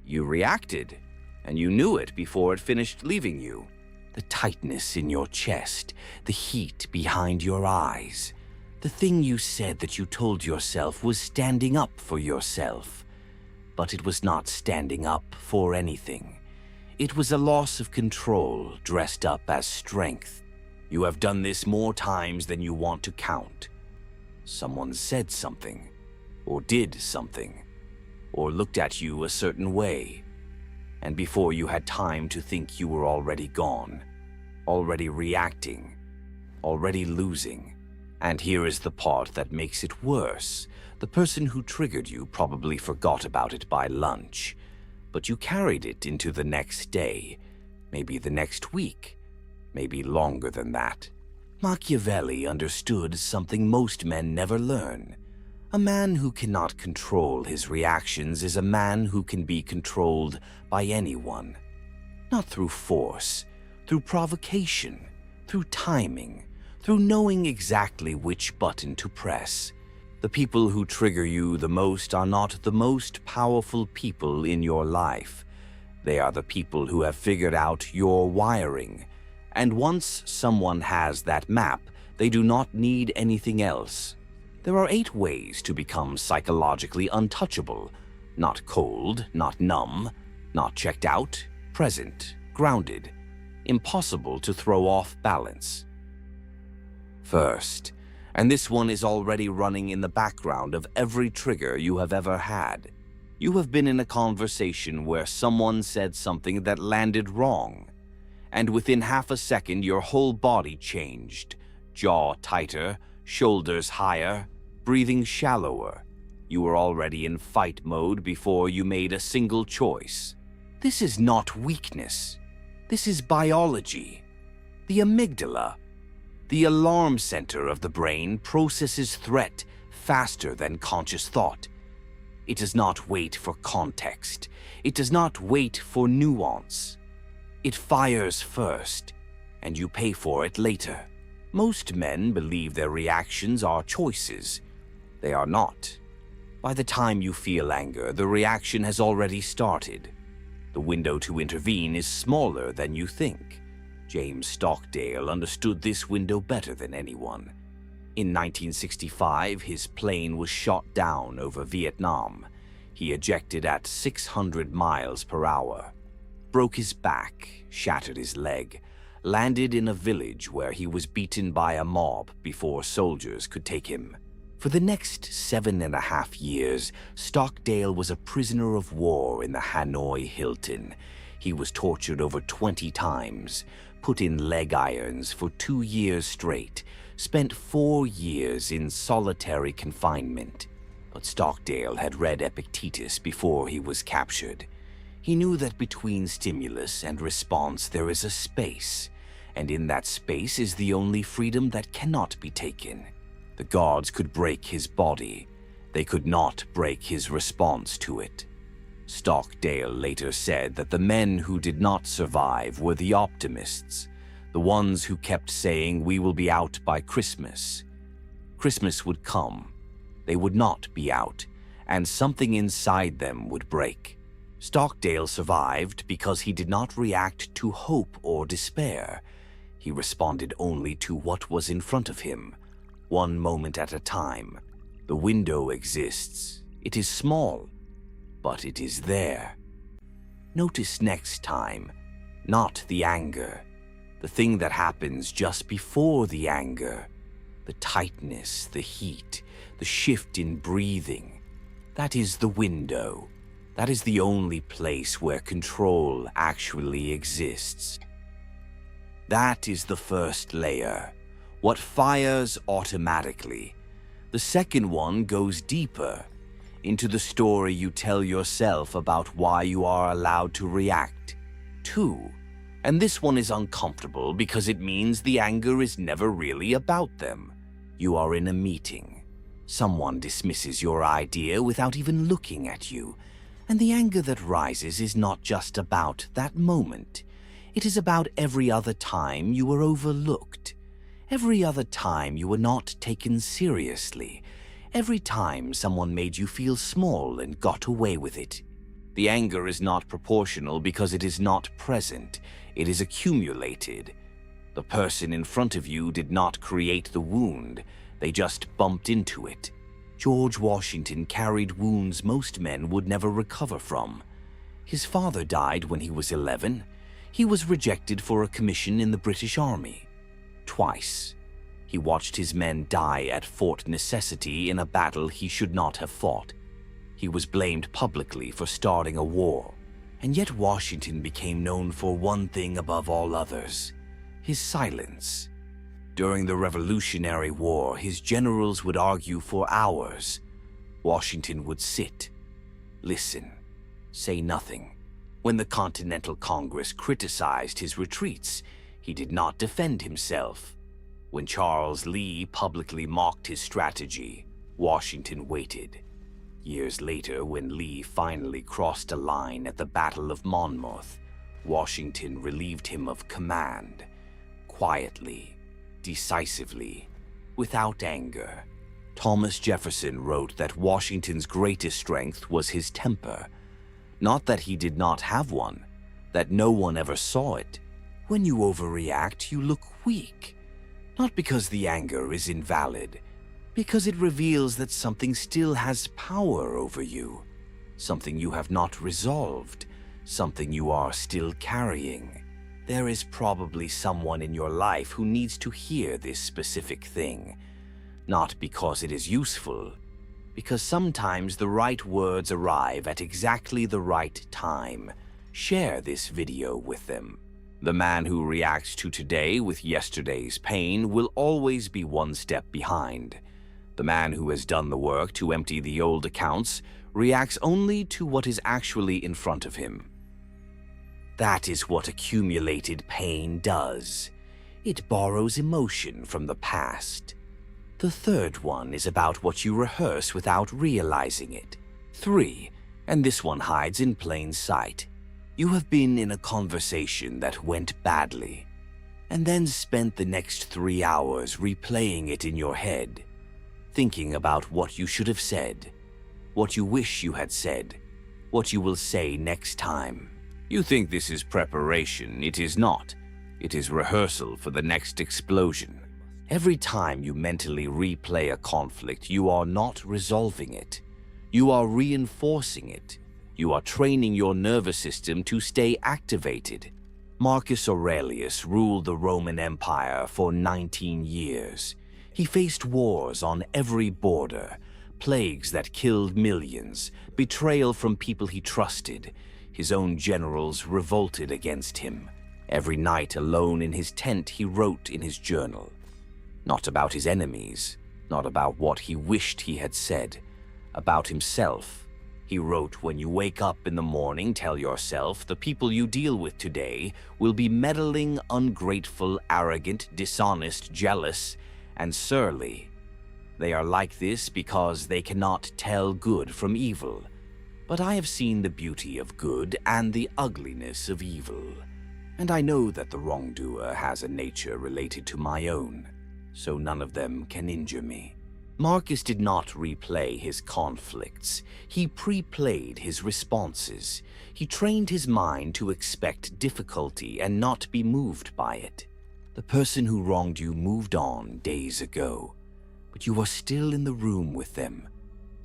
You reacted, and you knew it before it finished leaving you. The tightness in your chest, the heat behind your eyes. The thing you said that you told yourself was standing up for yourself. But it was not standing up for anything. It was a loss of control dressed up as strength. You have done this more times than you want to count. Someone said something, or did something, or looked at you a certain way, and before you had time to think, you were already gone, already reacting, already losing. And here is the part that makes it worse. The person who triggered you probably forgot about it by lunch, but you carried it into the next day, maybe the next week, maybe longer than that. Machiavelli understood something most men never learn. A man who cannot control his reactions is a man who can be controlled by anyone. Not through force, through provocation, through timing, through knowing exactly which button to press. The people who trigger you the most are not the most powerful people in your life. They are the people who have figured out your wiring. And once someone has that map, they do not need anything else. There are 8 ways to become psychologically untouchable. Not cold, not numb, not checked out, present, grounded. Impossible to throw off balance. First, and this one is already running in the background of every trigger you have ever had. You have been in a conversation where someone said something that landed wrong, and within half a second your whole body changed. Jaw tighter, shoulders higher, breathing shallower. You were already in fight mode before you made a single choice. This is not weakness. This is biology. The amygdala, the alarm center of the brain, processes threat faster than conscious thought. It does not wait for context. It does not wait for nuance. It fires first, and you pay for it later. Most men believe their reactions are choices. They are not. By the time you feel anger, the reaction has already started. The window to intervene is smaller than you think. James Stockdale understood this window better than anyone. In 1965, his plane was shot down over Vietnam. He ejected at 600 miles per hour, broke his back, shattered his leg, landed in a village where he was beaten by a mob before soldiers could take him. For the next 7.5 years, Stockdale was a prisoner of war in the Hanoi Hilton. He was tortured over 20 times, put in leg irons for 2 years straight, spent 4 years in solitary confinement. But Stockdale had read Epictetus before he was captured. He knew that between stimulus and response there is a space, and in that space is the only freedom that cannot be taken. The gods could break his body. They could not break his response to it. Stockdale later said that the men who did not survive were the optimists, the ones who kept saying, "We will be out by Christmas." Christmas would come. They would not be out, and something inside them would break. Stockdale survived because he did not react to hope or despair. He responded only to what was in front of him, one moment at a time. The window exists. It is small, but it is there. Notice next time, not the anger, the thing that happens just before the anger, the tightness, the heat, the shift in breathing. That is the window. That is the only place where control actually exists. That is the first layer, what fires automatically. The second one goes deeper, into the story you tell yourself about why you are allowed to react. 2. And this one is uncomfortable because it means the anger is never really about them. You are in a meeting. Someone dismisses your idea without even looking at you. And the anger that rises is not just about that moment. It is about every other time you were overlooked. Every other time you were not taken seriously. Every time someone made you feel small and got away with it. The anger is not proportional because it is not present, it is accumulated. The person in front of you did not create the wound, they just bumped into it. George Washington carried wounds most men would never recover from. His father died when he was 11. He was rejected for a commission in the British Army. Twice. He watched his men die at Fort Necessity in a battle he should not have fought. He was blamed publicly for starting a war. And yet Washington became known for one thing above all others: his silence. During the Revolutionary War, his generals would argue for hours. Washington would sit, listen, say nothing. When the Continental Congress criticized his retreats, he did not defend himself. When Charles Lee publicly mocked his strategy, Washington waited. Years later, when Lee finally crossed a line at the Battle of Monmouth, Washington relieved him of command, quietly, decisively, without anger. Thomas Jefferson wrote that Washington's greatest strength was his temper. Not that he did not have one, that no one ever saw it. When you overreact, you look weak. Not because the anger is invalid, because it reveals that something still has power over you, something you have not resolved, something you are still carrying. There is probably someone in your life who needs to hear this specific thing, not because it is useful, because sometimes the right words arrive at exactly the right time. Share this video with them. The man who reacts to today with yesterday's pain will always be one step behind. The man who has done the work to empty the old accounts reacts only to what is actually in front of him. That is what accumulated pain does. It borrows emotion from the past. The third one is about what you rehearse without realizing it. 3, and this one hides in plain sight. You have been in a conversation that went badly, and then spent the next 3 hours replaying it in your head, thinking about what you should have said, what you wish you had said, what you will say next time. You think this is preparation. It is not. It is rehearsal for the next explosion. Every time you mentally replay a conflict, you are not resolving it. You are reinforcing it. You are training your nervous system to stay activated. Marcus Aurelius ruled the Roman Empire for 19 years. He faced wars on every border, plagues that killed millions, betrayal from people he trusted. His own generals revolted against him. Every night alone in his tent, he wrote in his journal. Not about his enemies, not about what he wished he had said, about himself. He wrote, when you wake up in the morning, tell yourself the people you deal with today will be meddling, ungrateful, arrogant, dishonest, jealous, and surly. They are like this because they cannot tell good from evil. But I have seen the beauty of good and the ugliness of evil, and I know that the wrongdoer has a nature related to my own, so none of them can injure me. Marcus did not replay his conflicts. He pre-played his responses. He trained his mind to expect difficulty and not be moved by it. The person who wronged you moved on days ago, but you are still in the room with them,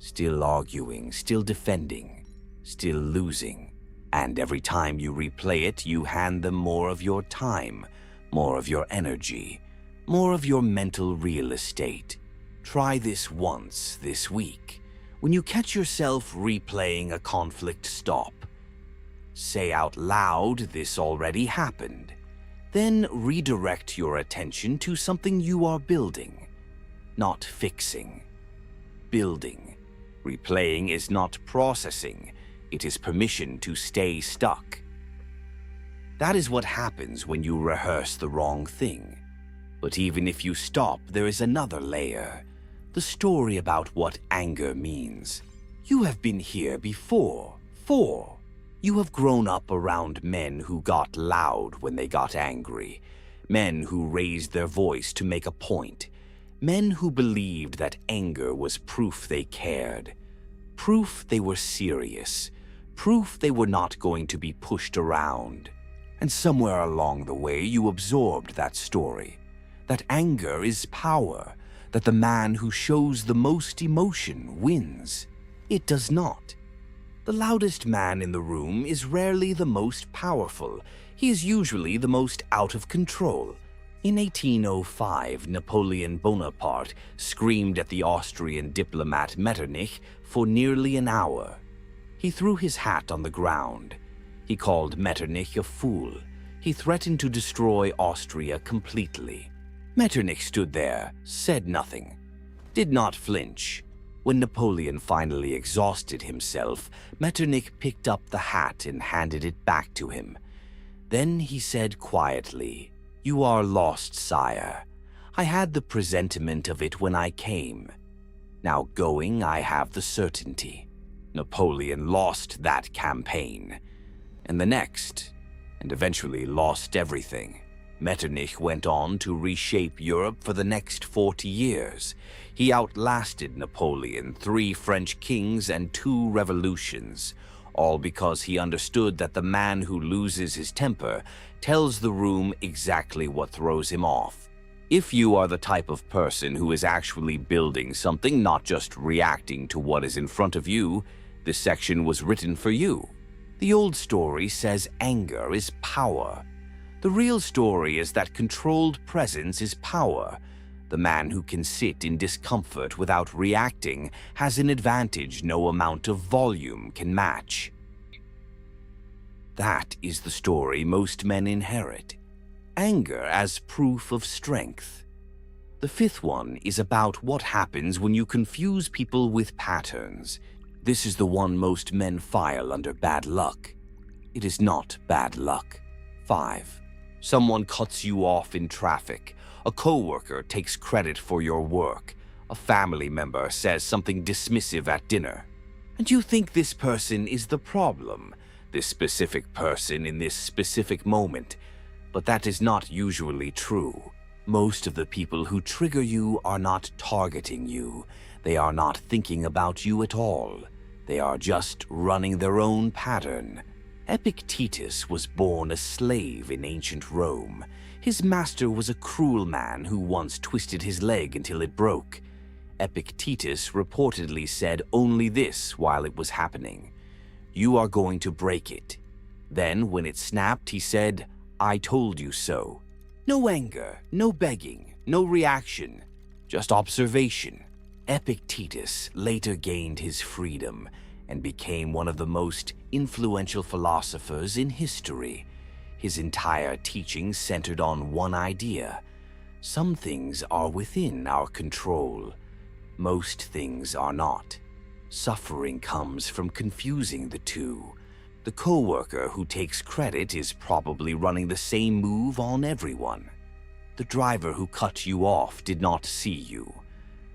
still arguing, still defending, still losing. And every time you replay it, you hand them more of your time, more of your energy, more of your mental real estate. Try this once this week. When you catch yourself replaying a conflict, stop. Say out loud, "This already happened." Then redirect your attention to something you are building, not fixing. Building. Replaying is not processing. It is permission to stay stuck. That is what happens when you rehearse the wrong thing. But even if you stop, there is another layer. The story about what anger means. You have been here before. You have grown up around men who got loud when they got angry. Men who raised their voice to make a point. Men who believed that anger was proof they cared. Proof they were serious. proof they were not going to be pushed around. And somewhere along the way you absorbed that story, that anger is power, that the man who shows the most emotion wins. It does not. The loudest man in the room is rarely the most powerful. He is usually the most out of control. In 1805, Napoleon Bonaparte screamed at the Austrian diplomat Metternich for nearly an hour. He threw his hat on the ground. He called Metternich a fool. He threatened to destroy Austria completely. Metternich stood there, said nothing, did not flinch. When Napoleon finally exhausted himself, Metternich picked up the hat and handed it back to him. Then he said quietly, "You are lost, sire. I had the presentiment of it when I came. Now going, I have the certainty." Napoleon lost that campaign, and the next, and eventually lost everything. Metternich went on to reshape Europe for the next 40 years. He outlasted Napoleon, 3 French kings and 2 revolutions, all because he understood that the man who loses his temper tells the room exactly what throws him off. If you are the type of person who is actually building something, not just reacting to what is in front of you, this section was written for you. The old story says anger is power. The real story is that controlled presence is power. The man who can sit in discomfort without reacting has an advantage no amount of volume can match. That is the story most men inherit. Anger as proof of strength. The 5th one is about what happens when you confuse people with patterns. This is the one most men file under bad luck. It is not bad luck. 5. Someone cuts you off in traffic. A coworker takes credit for your work. A family member says something dismissive at dinner. And you think this person is the problem, this specific person in this specific moment. But that is not usually true. Most of the people who trigger you are not targeting you. They are not thinking about you at all. They are just running their own pattern. Epictetus was born a slave in ancient Rome. His master was a cruel man who once twisted his leg until it broke. Epictetus reportedly said only this while it was happening: "You are going to break it." Then, when it snapped, he said, "I told you so." No anger, no begging, no reaction, just observation. Epictetus later gained his freedom and became one of the most influential philosophers in history. His entire teaching centered on one idea: some things are within our control. Most things are not. Suffering comes from confusing the two. The coworker who takes credit is probably running the same move on everyone. The driver who cut you off did not see you.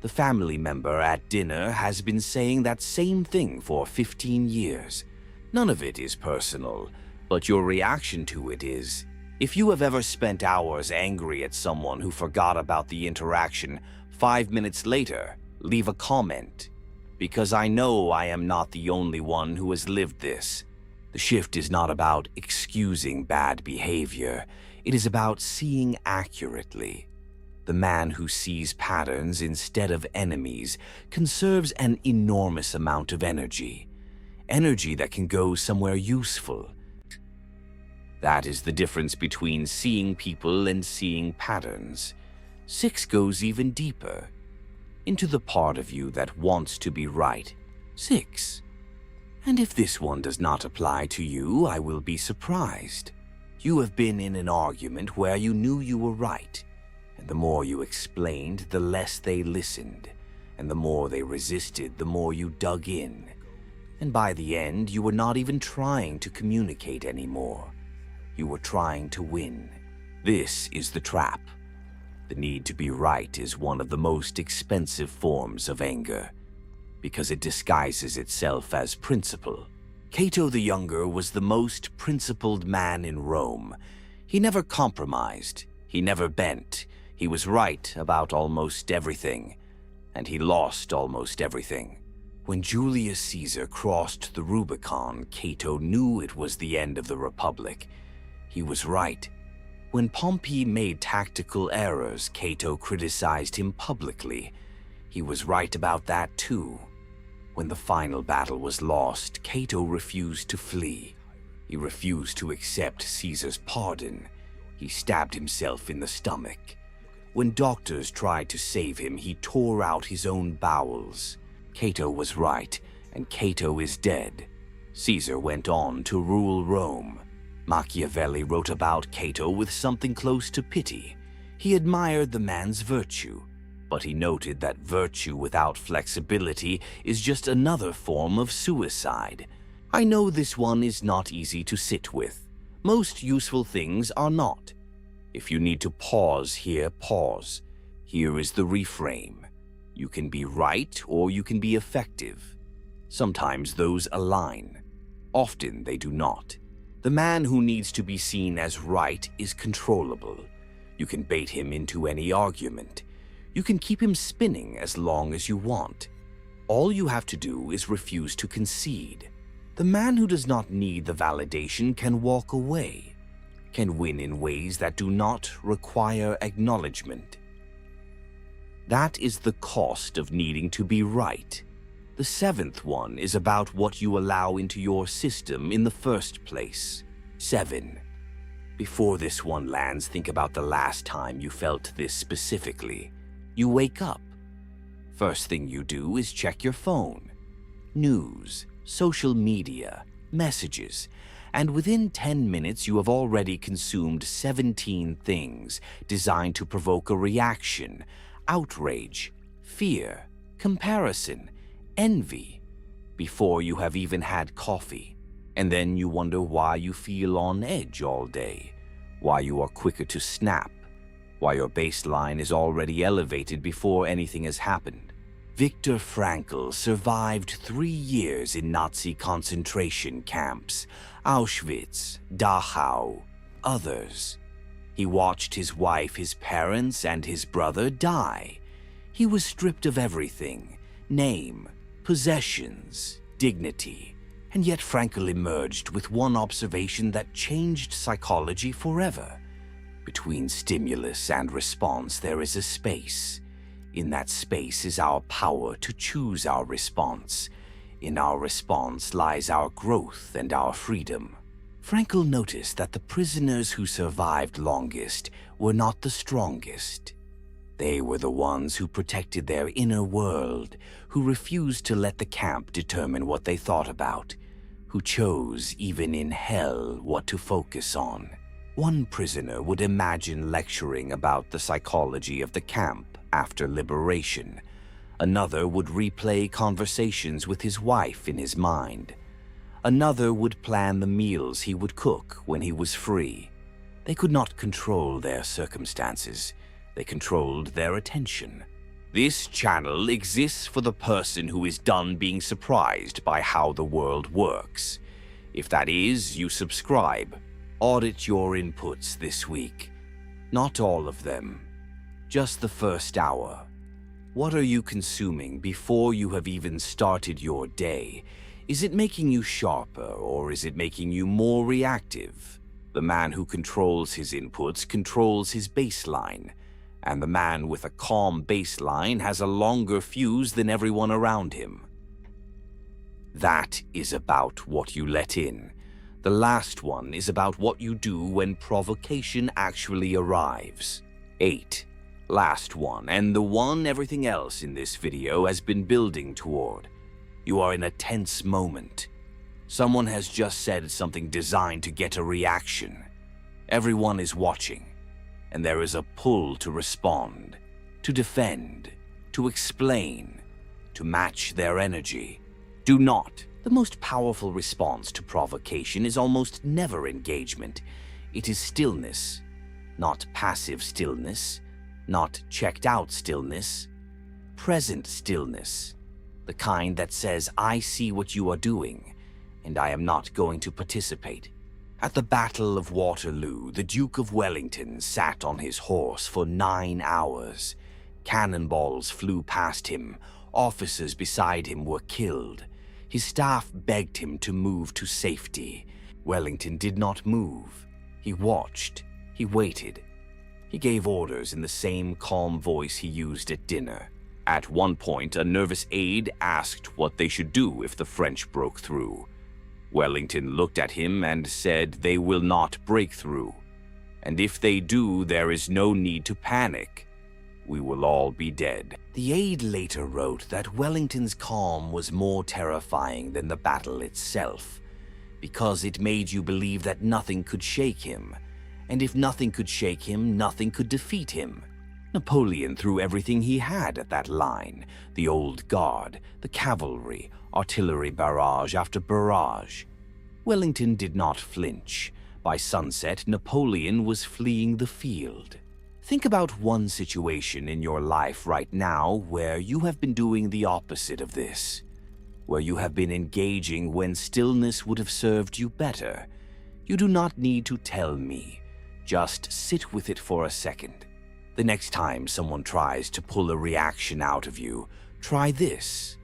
The family member at dinner has been saying that same thing for 15 years. None of it is personal, but your reaction to it is. If you have ever spent hours angry at someone who forgot about the interaction, 5 minutes later, leave a comment. Because I know I am not the only one who has lived this. The shift is not about excusing bad behavior. It is about seeing accurately. The man who sees patterns instead of enemies conserves an enormous amount of energy. Energy that can go somewhere useful. That is the difference between seeing people and seeing patterns. 6 goes even deeper, into the part of you that wants to be right. 6. And if this one does not apply to you, I will be surprised. You have been in an argument where you knew you were right, and the more you explained, the less they listened, and the more they resisted, the more you dug in. And by the end, you were not even trying to communicate anymore. You were trying to win. This is the trap. The need to be right is one of the most expensive forms of anger, because it disguises itself as principle. Cato the Younger was the most principled man in Rome. He never compromised. He never bent. He was right about almost everything, and he lost almost everything. When Julius Caesar crossed the Rubicon, Cato knew it was the end of the Republic. He was right. When Pompey made tactical errors, Cato criticized him publicly. He was right about that too. When the final battle was lost, Cato refused to flee. He refused to accept Caesar's pardon. He stabbed himself in the stomach. When doctors tried to save him, he tore out his own bowels. Cato was right, and Cato is dead. Caesar went on to rule Rome. Machiavelli wrote about Cato with something close to pity. He admired the man's virtue, but he noted that virtue without flexibility is just another form of suicide. I know this one is not easy to sit with. Most useful things are not. If you need to pause here, pause. Here is the reframe. You can be right or you can be effective. Sometimes those align. Often they do not. The man who needs to be seen as right is controllable. You can bait him into any argument. You can keep him spinning as long as you want. All you have to do is refuse to concede. The man who does not need the validation can walk away, can win in ways that do not require acknowledgement. That is the cost of needing to be right. The seventh one is about what you allow into your system in the first place. 7. Before this one lands, think about the last time you felt this specifically. You wake up. First thing you do is check your phone. News, social media, messages, and within 10 minutes you have already consumed 17 things designed to provoke a reaction, outrage, fear, comparison, envy, before you have even had coffee. And then you wonder why you feel on edge all day, why you are quicker to snap, why your baseline is already elevated before anything has happened. Viktor Frankl survived 3 years in Nazi concentration camps, Auschwitz, Dachau, others. He watched his wife, his parents, and his brother die. He was stripped of everything: name, possessions, dignity. And yet Frankl emerged with one observation that changed psychology forever. Between stimulus and response, there is a space. In that space is our power to choose our response. In our response lies our growth and our freedom. Frankl noticed that the prisoners who survived longest were not the strongest. They were the ones who protected their inner world, who refused to let the camp determine what they thought about, who chose, even in hell, what to focus on. One prisoner would imagine lecturing about the psychology of the camp after liberation. Another would replay conversations with his wife in his mind. Another would plan the meals he would cook when he was free. They could not control their circumstances. They controlled their attention. This channel exists for the person who is done being surprised by how the world works. If that is, you subscribe. Audit your inputs this week. Not all of them. Just the first hour. What are you consuming before you have even started your day? Is it making you sharper, or is it making you more reactive? The man who controls his inputs controls his baseline, and the man with a calm baseline has a longer fuse than everyone around him. That is about what you let in. The last one is about what you do when provocation actually arrives. 8. Last one, and the one everything else in this video has been building toward. You are in a tense moment. Someone has just said something designed to get a reaction. Everyone is watching, and there is a pull to respond, to defend, to explain, to match their energy. Do not. The most powerful response to provocation is almost never engagement. It is stillness, not passive stillness, not checked out stillness, present stillness. The kind that says, I see what you are doing, and I am not going to participate. At the Battle of Waterloo, the Duke of Wellington sat on his horse for 9 hours. Cannonballs flew past him, Officers beside him were killed. His staff begged him to move to safety. Wellington did not move. He watched. He waited. He gave orders in the same calm voice he used at dinner. At one point, a nervous aide asked what they should do if the French broke through. Wellington looked at him and said, "They will not break through. And if they do, there is no need to panic. We will all be dead." The aide later wrote that Wellington's calm was more terrifying than the battle itself, because it made you believe that nothing could shake him. And if nothing could shake him, nothing could defeat him. Napoleon threw everything he had at that line: the old guard, the cavalry, artillery barrage after barrage. Wellington did not flinch. By sunset, Napoleon was fleeing the field. Think about one situation in your life right now where you have been doing the opposite of this, where you have been engaging when stillness would have served you better. You do not need to tell me. Just sit with it for a second. The next time someone tries to pull a reaction out of you, try this.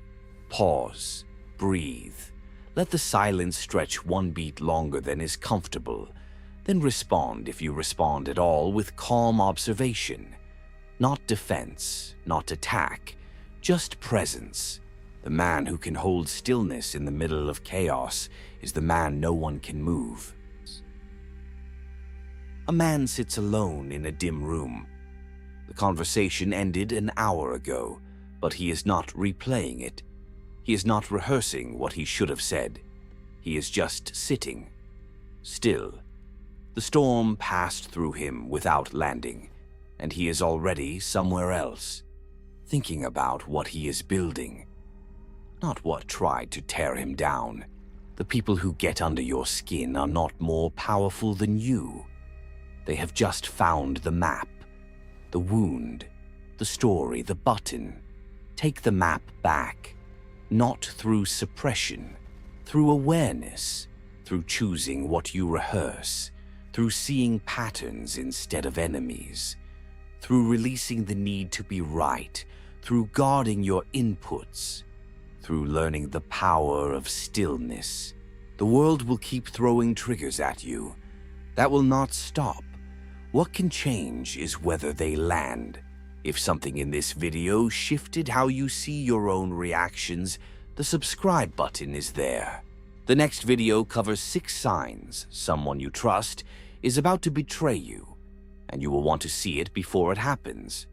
Pause. Breathe. Let the silence stretch one beat longer than is comfortable. Then respond, if you respond at all, with calm observation. Not defense, not attack, just presence. The man who can hold stillness in the middle of chaos is the man no one can move. A man sits alone in a dim room. The conversation ended an hour ago, but he is not replaying it. He is not rehearsing what he should have said. He is just sitting, still. The storm passed through him without landing, and he is already somewhere else, thinking about what he is building, not what tried to tear him down. The people who get under your skin are not more powerful than you. They have just found the map, the wound, the story, the button. Take the map back, not through suppression, through awareness, through choosing what you rehearse, through seeing patterns instead of enemies, through releasing the need to be right, through guarding your inputs, through learning the power of stillness. The world will keep throwing triggers at you. That will not stop. What can change is whether they land. If something in this video shifted how you see your own reactions, the subscribe button is there. The next video covers 6 signs someone you trust is about to betray you, and you will want to see it before it happens.